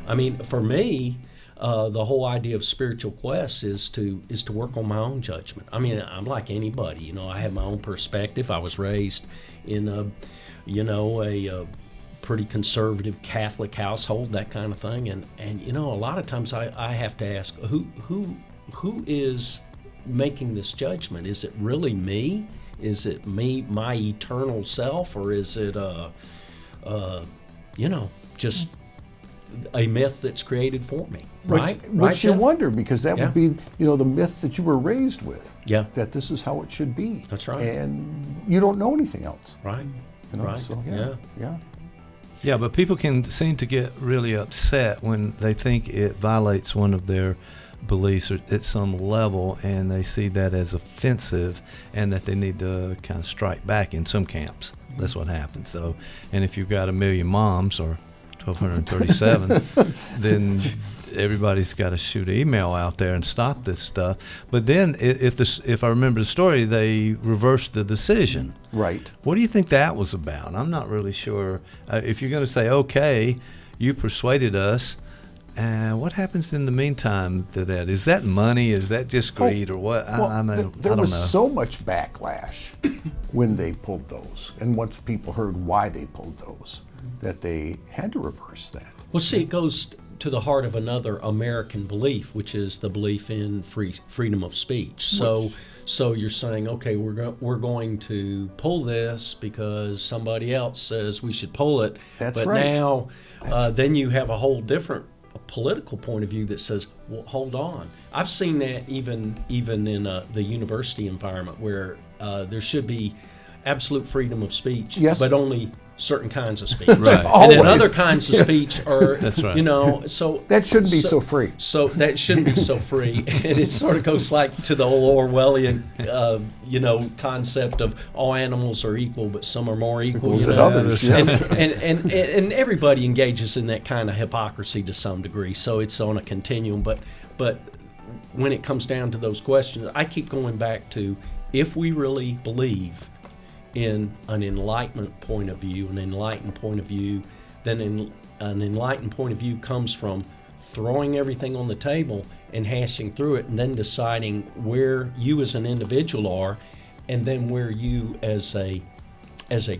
I mean, for me, the whole idea of spiritual quest is to work on my own judgment. I mean, I'm like anybody, you know. I have my own perspective. I was raised in a pretty conservative Catholic household, that kind of thing, and you know, a lot of times I have to ask who is making this judgment? Is it really me? Is it me, my eternal self, or is it just a myth that's created for me? Right? Which you Jeff? wonder, because that would be, the myth that you were raised with. Yeah. That this is how it should be. That's right. And you don't know anything else. Right. Right. So, yeah. Yeah, but people can seem to get really upset when they think it violates one of their beliefs at some level, and they see that as offensive, and that they need to kind of strike back in some camps. That's what happens. So, and if you've got 1 million moms or 1,237, then everybody's got to shoot an email out there and stop this stuff. But then, if I remember the story, they reversed the decision. Right. What do you think that was about? I'm not really sure. If you're going to say, okay, you persuaded us, what happens in the meantime to that? Is that money? Is that just greed, or what? Well, I don't there know. was so much backlash when they pulled those, and once people heard why they pulled those, that they had to reverse that. Well, see, it goes to the heart of another American belief, which is the belief in freedom of speech. So you're saying, okay, we're going to pull this because somebody else says we should pull it. That's but right. now, then you have a whole different political point of view that says, well, hold on. I've seen that even in the university environment where there should be absolute freedom of speech, yes, but only certain kinds of speech. Right. And then other kinds of speach are, That's right. so that shouldn't be so free. So that shouldn't be so free. And it sort of goes like to the old Orwellian, concept of all animals are equal, but some are more equal. Than others, yes. And everybody engages in that kind of hypocrisy to some degree. So it's on a continuum. But when it comes down to those questions, I keep going back to, if we really believe in an enlightenment point of view, then an enlightened point of view comes from throwing everything on the table and hashing through it, and then deciding where you as an individual are, and then where you as a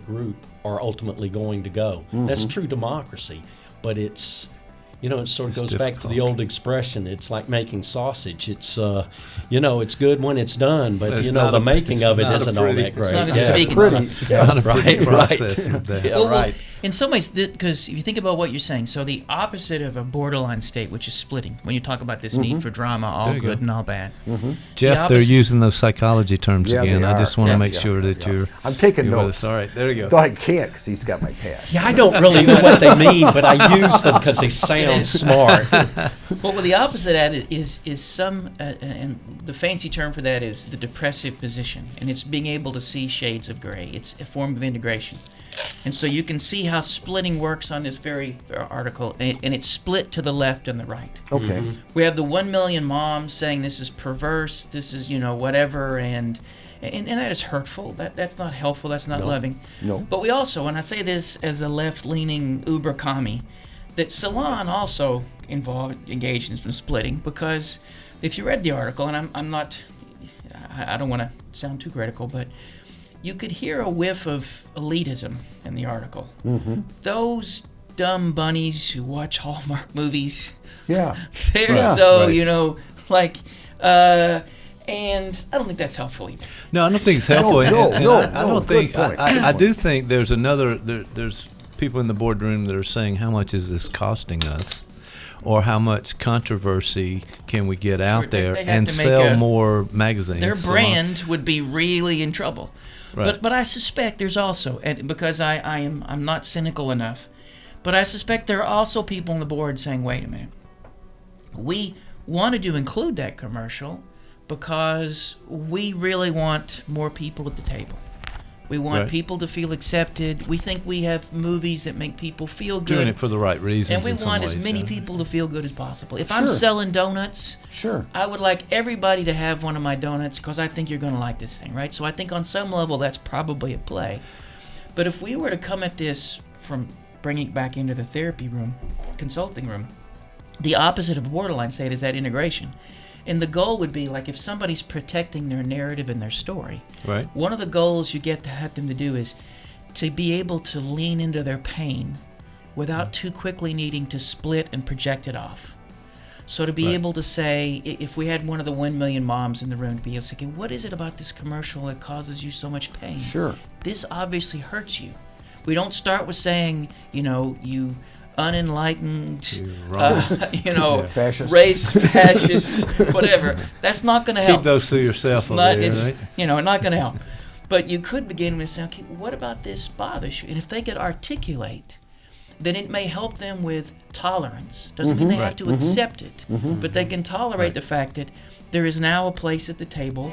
group are ultimately going to go. Mm-hmm. That's true democracy, but it's, it sort of goes back to the old expression. It's like making sausage. It's, it's good when it's done, but the making of it isn't all that great. It's not vegan sausage. Not a pretty process. Right. In some ways, because if you think about what you're saying, so the opposite of a borderline state, which is splitting, when you talk about this need for drama, all good and all bad. Mm-hmm. Jeff, they're using those psychology terms again. They I are. just want to Yes, make sure that you're. I'm taking you're notes. All right, there you go. Though I can't, because he's got my pad. Yeah, I don't really know what they mean, but I use them because they sound smart. Well, the opposite of that is some, and the fancy term for that is the depressive position, and it's being able to see shades of gray. It's a form of integration. And so you can see how splitting works on this very article, and it's split to the left and the right. Okay. Mm-hmm. We have the 1 million moms saying this is perverse, this is, whatever, and that is hurtful. That's not helpful, that's not loving. No. But we also, and I say this as a left-leaning uber commie, that Salon also engaged in some splitting, because if you read the article, and I don't want to sound too critical, but you could hear a whiff of elitism in the article. Mm-hmm. Those dumb bunnies who watch Hallmark movies, yeah, they're and I don't think that's helpful either. No, I don't think it's helpful. I don't think. I do think there's there's people in the boardroom that are saying, how much is this costing us? Or how much controversy can we get out there and sell more magazines? Their brand would be really in trouble. Right. But I suspect there's also, and because I'm not cynical enough, but I suspect there are also people on the board saying, wait a minute, we wanted to include that commercial because we really want more people at the table. We want people to feel accepted. We think we have movies that make people feel good. Doing it for the right reasons. And we want as many people to feel good as possible. If I'm selling donuts, I would like everybody to have one of my donuts because I think you're going to like this thing, right? So I think on some level that's probably at play. But if we were to come at this from bringing it back into the therapy room, consulting room, the opposite of a borderline state is that integration. And the goal would be, like, if somebody's protecting their narrative and their story, Right. one of the goals you get to have them to do is to be able to lean into their pain without too quickly needing to split and project it off. So to be Right. able to say, if we had one of the 1 million moms in the room, to be able to say, okay, what is it about this commercial that causes you so much pain? Sure. This obviously hurts you. We don't start with saying, you unenlightened, You're wrong. Yeah. Fascist. race, fascist, whatever. That's not going to help. Keep those to yourself It's over not, there, it's, right? not going to help. But you could begin with saying, okay, what about this bothers you? And if they could articulate, then it may help them with tolerance. Doesn't mean they have to accept it, but they can tolerate Right. the fact that there is now a place at the table